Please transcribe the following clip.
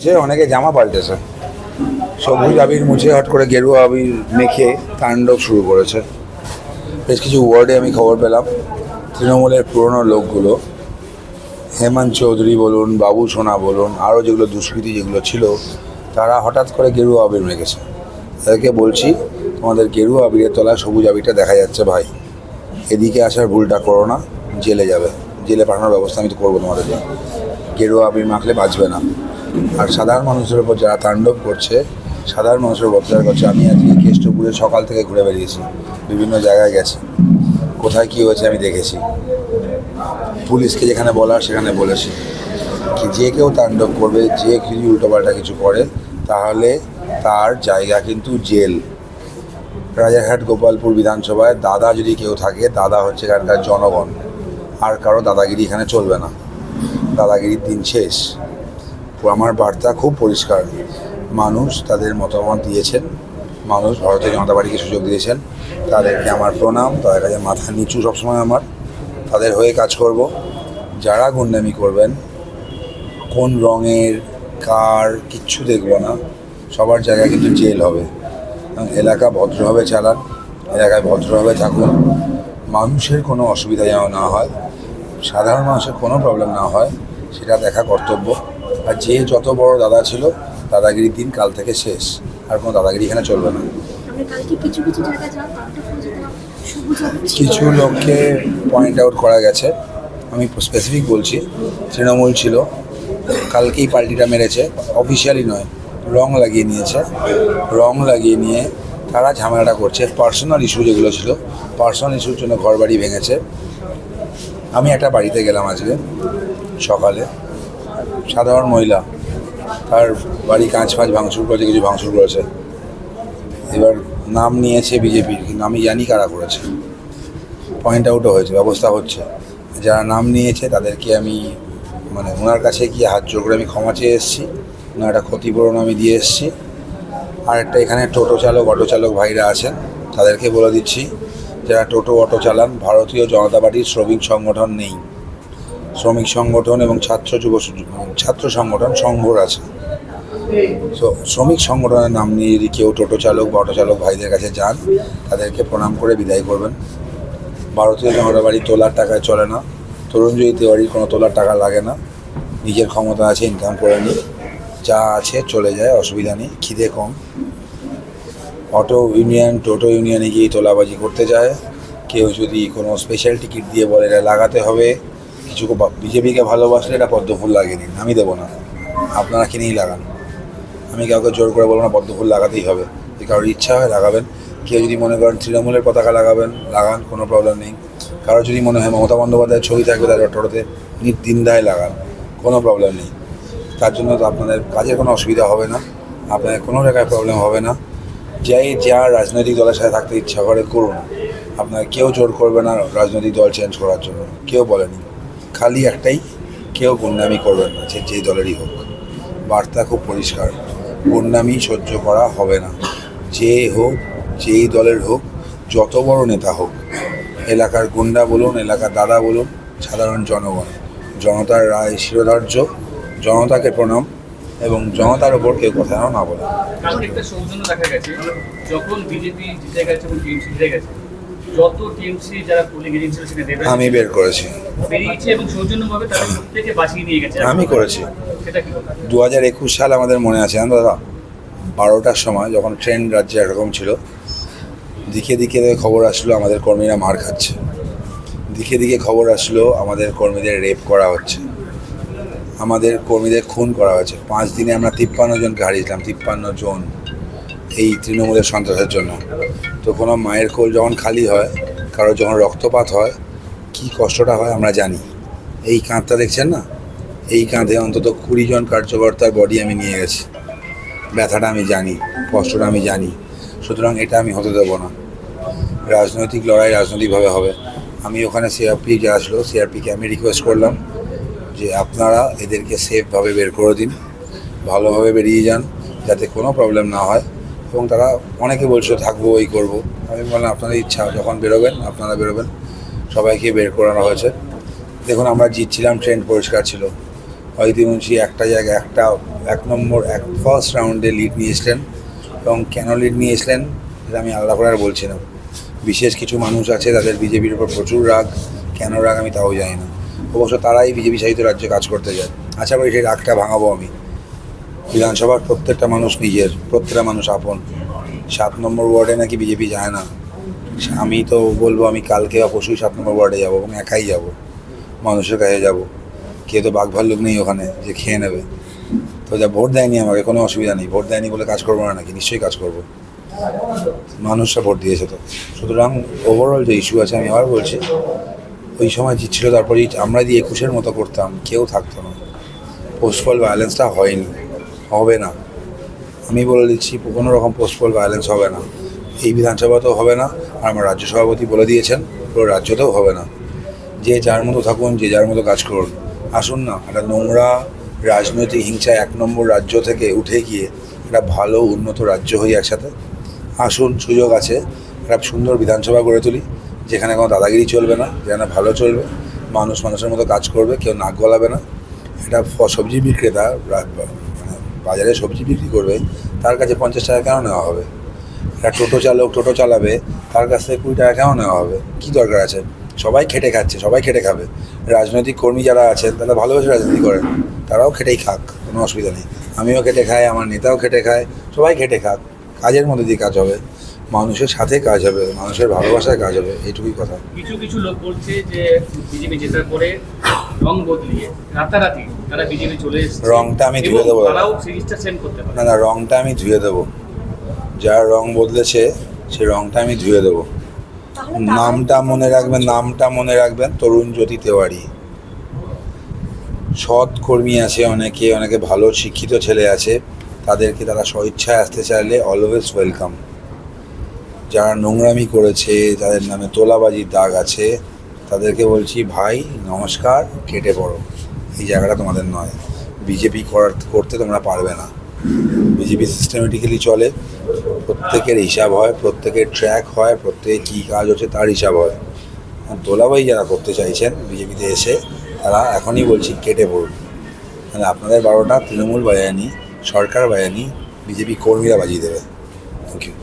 যে অনেকে জামা পাল্টেছে, সবুজ আবির মুছে হট করে গেরুয়া আবির মেখে তাণ্ডব শুরু করেছে। বেশ কিছু ওয়ার্ডে আমি খবর পেলাম তৃণমূলের পুরনো লোকগুলো, হেমন্ত চৌধুরী বলুন, বাবু সোনা বলুন, আরও যেগুলো দুষ্কৃতী যেগুলো ছিল, তারা হঠাৎ করে গেরুয়া আবির মেখেছে। তাদেরকে বলছি, তোমাদের গেরুয়া আবিরের তলায় সবুজ আবিরটা দেখা যাচ্ছে ভাই, এদিকে আসার ভুলটা করো না, জেলে যাবে। জেলে পাঠানোর ব্যবস্থা আমি তো করবো তোমাদেরকে। গেরুয়া আবির মাখলে বাঁচবে না। আর সাধারণ মানুষের উপর যারা তাণ্ডব করছে, সাধারণ মানুষের উপর অত্যাচার করছে, আমি আজকে কেষ্টপুরে সকাল থেকে ঘুরে বেরিয়েছি, বিভিন্ন জায়গায় গেছি, কোথায় কী হয়েছে আমি দেখেছি। পুলিশকে যেখানে বলার সেখানে বলেছি কি যে কেউ তাণ্ডব করবে, যে যদি উল্টোপাল্টা কিছু করে, তাহলে তার জায়গা কিন্তু জেল। রাজারহাট গোপালপুর বিধানসভায় দাদা যদি কেউ থাকে, দাদা হচ্ছে এখানকার জনগণ। আর কারো দাদাগিরি এখানে চলবে না, দাদাগিরির দিন শেষ। আমার বার্তা খুব পরিষ্কার, মানুষ তাদের মতামত দিয়েছেন, মানুষ ভারতীয় জনতা পার্টিকে সুযোগ দিয়েছেন, তাদেরকে আমার প্রণাম, তাদের কাছে মাথা নিচু সবসময় আমার, তাদের হয়ে কাজ করব। যারা গুন্ডামি করবেন, কোন রঙের কার কিচ্ছু দেখব না, সবার জায়গায় কিন্তু জেল হবে। এলাকা ভদ্রভাবে চালান, এলাকায় ভদ্রভাবে থাকুন, মানুষের কোনো অসুবিধা যেন না হয়, সাধারণ মানুষের কোনো প্রবলেম না হয়, সেটা দেখা কর্তব্য। আর যে যত বড় দাদা ছিল, দাদাগিরির দিন কাল থেকে শেষ, আর কোনো দাদাগিরি এখানে চলবে না। কিছু লোককে পয়েন্ট আউট করা গেছে, আমি স্পেসিফিক বলছি, তৃণমূল ছিল, কালকেই পাল্টিটা মেরেছে, অফিসিয়ালি নয়, রং লাগিয়ে নিয়েছে, রং লাগিয়ে নিয়ে তারা ঝামেলাটা করছে। পার্সোনাল ইস্যু যেগুলো ছিল, পার্সোনাল ইস্যুর জন্য ঘর বাড়ি ভেঙেছে। আমি একটা বাড়িতে গেলাম আজকে সকালে, সাধারণ মহিলা, তার বাড়ি কাঁচ ফাঁচ ভাঙচুর করেছে, কিছু ভাঙচুর করেছে। এবার নাম নিয়েছে বিজেপির, কিন্তু আমি জানি কারা করেছে, পয়েন্ট আউটও হয়েছে, ব্যবস্থা হচ্ছে। যারা নাম নিয়েছে তাদেরকে আমি ওনার কাছে গিয়ে হাত জোর করে আমি ক্ষমা চেয়ে এসেছি, ওনার একটা ক্ষতিপূরণ আমি দিয়ে এসেছি। আর একটা এখানে টোটো চালক, অটো চালক ভাইরা আছেন, তাদেরকে বলে দিচ্ছি, যারা টোটো অটো চালান, ভারতীয় জনতা পার্টির শ্রমিক সংগঠন নেই, শ্রমিক সংগঠন এবং ছাত্র সংগঠন সংঘর আছে। তো শ্রমিক সংগঠনের নাম নিয়ে যদি কেউ টোটো চালক বা অটো চালক ভাইদের কাছে যান, তাদেরকে প্রণাম করে বিদায় করবেন। ভারতীয় জনতা পার্টি তোলার টাকায় চলে না, তরুণজয়ী তিওয়ারির কোনো তোলার টাকা লাগে না, নিজের ক্ষমতা আছে, ইনকাম করে নিই, যা আছে চলে যায়, অসুবিধা নেই, খিদে কম। অটো ইউনিয়ন, টোটো ইউনিয়নে গিয়ে তোলাবাজি করতে যায়, কেউ যদি কোনো স্পেশাল টিকিট দিয়ে বলে এটা লাগাতে হবে, কিছু বিজেপিকে ভালোবাসলে এটা পদ্মফুল লাগিয়ে নিন, আমি দেবো না, আপনারা কিনেই লাগান। আমি কাউকে জোর করে বলবো না পদ্মফুল লাগাতেই হবে, যদি কারোর ইচ্ছা হয় লাগাবেন। কেউ যদি মনে করেন তৃণমূলের পতাকা লাগাবেন, লাগান, কোনো প্রবলেম নেই। কারোর যদি মনে হয় মমতা বন্দ্যোপাধ্যায়ের ছবি থাকবে তাদের টোটোতে, নির্দ্বিন্দায় লাগান, কোনো প্রবলেম নেই। তার জন্য তো আপনাদের কাজের কোনো অসুবিধা হবে না, আপনাদের কোনো জায়গায় প্রবলেম হবে না। যার রাজনৈতিক দলের সাথে থাকতে ইচ্ছা করে করুন, আপনার কেউ জোর করবে না রাজনৈতিক দল চেঞ্জ করার জন্য, কেউ বলেনি। খালি একটাই, কেউ গুন্ডামি করবেন না, যেই দলেরই হোক। বার্তা খুব পরিষ্কার, গুন্ডামি সহ্য করা হবে না, যে হোক, যেই দলের হোক, যত বড় নেতা হোক। এলাকার গুন্ডা বলুন, এলাকার দাদা বলুন, সাধারণ জনগণ, জনতার রায় শিরোধার্য, জনতাকে প্রণাম, এবং জনতার ওপর কেউ কথা না বলে। একটা সৌজন্য দেখা গেছে, যখন বিজেপি জিতে গেছে এবং টিএমসি জিতে গেছে, যত টিএমসি যারা পোলিং এজেন্ট ছিল সেখানে আমি বের করেছি, বেরিয়েছে এবং সৌজন্যভাবে তাদের প্রত্যেকে বাঁচিয়ে নিয়ে গেছে। আমি করেছি। সেটা কি 2021 সাল আমাদের মনে আছে দাদা, 12টার সময় যখন ট্রেন রাজ্যে একরকম ছিল, দিকে দিকে খবর আসলো আমাদের কর্মীরা মার খাচ্ছে, দিকে দিকে খবর আসলো আমাদের কর্মীদের রেপ করা হচ্ছে, আমাদের কর্মীদের খুন করা হয়েছে। 5 দিনে আমরা 53 জনকে হারিয়েছিলাম, 53 জন, এই তৃণমূলের সন্ত্রাসের জন্য। তো কোনো মায়ের কোল যখন খালি হয়, কারো যখন রক্তপাত হয়, কী কষ্টটা হয় আমরা জানি। এই কাঁধটা দেখছেন না, এই কাঁধে অন্তত 20 জন কার্যকর্তার বডি আমি নিয়ে গেছি, ব্যথাটা আমি জানি, কষ্টটা আমি জানি। সুতরাং এটা আমি হতে দেবো না। রাজনৈতিক লড়াই রাজনৈতিকভাবে হবে। আমি ওখানে সিআরপি যে আসলো, সিআরপিকে আমি রিকোয়েস্ট করলাম যে আপনারা এদেরকে সেফভাবে বের করে দিন, ভালোভাবে বেরিয়ে যান, যাতে কোনো প্রবলেম না হয়। এবং তারা অনেকে বলছিল থাকবো, এই করবো। আমি বললাম আপনাদের ইচ্ছা, যখন বেরোবেন আপনারা বেরোবেন। সবাইকে বের করানো হয়েছে। দেখুন আমরা জিতছিলাম, ট্রেন পরিষ্কার ছিল, অদিতি মুন্সি একটা জায়গায় ফার্স্ট রাউন্ডে লিড নিয়েছিলেন, এবং কেন লিড নিয়েছিলেন সেটা আমি আলাদা করে আর বলছি না। বিশেষ কিছু মানুষ আছে তাদের বিজেপির উপর প্রচুর রাগ, কেন রাগ আমি তাও জানি না। অবশ্য তারাই বিজেপি শাসিত রাজ্যে কাজ করতে যায়। আশা করি সেই রাগটা ভাঙাবো আমি। বিধানসভার প্রত্যেকটা মানুষ নিজের, প্রত্যেকটা মানুষ আপন। 7 নম্বর ওয়ার্ডে নাকি বিজেপি যায় না, আমি তো বলবো আমি কালকে বা পরশুই 7 নম্বর ওয়ার্ডে যাবো, এবং একাই যাব, মানুষের কাছে যাব। কেউ তো বাঘ ভাল্লুক নেই ওখানে যে খেয়ে নেবে। তো যা ভোট দেয়নি আমাকে, কোনো অসুবিধা নেই। ভোট দেয়নি বলে কাজ করবো না নাকি? নিশ্চয়ই কাজ করবো। মানুষরা ভোট দিয়েছে তো। সুতরাং ওভারঅল যে ইস্যু আছে, আমি আবার বলছি, ওই সময় জিতছিল, তারপরে আমরা যে 21-এর মতো করতাম, কেউ থাকতো না। পোস্টপল ভায়োলেন্সটা হয়নি, হবে না। আমি বলে দিচ্ছি, কোনো রকম পোস্টপল ভায়োলেন্স হবে না। এই বিধানসভাতেও হবে না, আর আমার রাজ্য সভাপতি বলে দিয়েছেন পুরো রাজ্যতেও হবে না। যে যার মতো থাকুন, যে যার মতো কাজ করুন। আসুন না, একটা নোংরা রাজনৈতিক হিংসা 1 নম্বর রাজ্য থেকে উঠে গিয়ে একটা ভালো উন্নত রাজ্য হই একসাথে। আসুন, সুযোগ আছে, একটা সুন্দর বিধানসভা গড়ে তুলি, যেখানে কোনো দাদাগিরি চলবে না, যেখানে ভালো চলবে, মানুষ মানুষের মতো কাজ করবে, কেউ নাক গলাবে না। এটা সবজি বিক্রেতা মানে বাজারে সবজি বিক্রি করবে, তার কাছে 50 টাকা কেন নেওয়া হবে? একটা টোটো চালক টোটো চালাবে, তার কাছ থেকে 20 টাকা কেন নেওয়া হবে? কী দরকার আছে? সবাই খেটে খাচ্ছে, সবাই খেটে খাবে। রাজনৈতিক কর্মী যারা আছেন তারা ভালোবেসে রাজনীতি করেন, তারাও খেটেই খাক, কোনো অসুবিধা নেই। আমিও খেটে খাই, আমার নেতাও খেটে খায়, সবাই খেটে খাক। কাজের মধ্যে দিয়ে কাজ হবে, মানুষের সাথে কাজ হবে, মানুষের ভালোবাসায় কাজ হবে, এইটুকুই কথা। কিছু কিছু লোক বলছে যে বিজেপি জেতার পরে রং বদলিয়ে রাতারাতি তারা বিজেপি চলে এসেছে, রংটা আমি ধুয়ে দেবো। তারাও সিরিজটা সেন্ড করতে পারে। না, রংটা আমি ধুয়ে দেবো। যার রং বদলেছে সেই রংটা আমি ধুয়ে দেবো। নামটা মনে রাখবেন, তরুণ জ্যোতি তেওয়ারি। সৎ কর্মী আছে অনেকে ভালো শিক্ষিত ছেলে আছে, তাদেরকে তারা স্বইচ্ছায় আসতে চাইলে অলওয়েজ ওয়েলকাম। যারা নোংরামি করেছে, যাদের নামে তোলাবাজির দাগ আছে, তাদেরকে বলছি, ভাই নমস্কার, কেটে পড়ো, এই জায়গাটা তোমাদের নয়। বিজেপি করতে তোমরা পারবে না। বিজেপি সিস্টেমেটিক্যালি চলে, প্রত্যেকের হিসাব হয়, প্রত্যেকের ট্র্যাক হয়, প্রত্যেকে কী কাজ হচ্ছে তার হিসাব হয়। তোলাবাজি যারা করতে চাইছেন বিজেপিতে এসে, তারা এখনই বলছি কেটে পড়ুন। মানে আপনাদের 12টা তৃণমূল বাজায়নি, সরকার বাজায়নি, বিজেপি কর্মীরা বাজিয়ে দেবে। Thank you.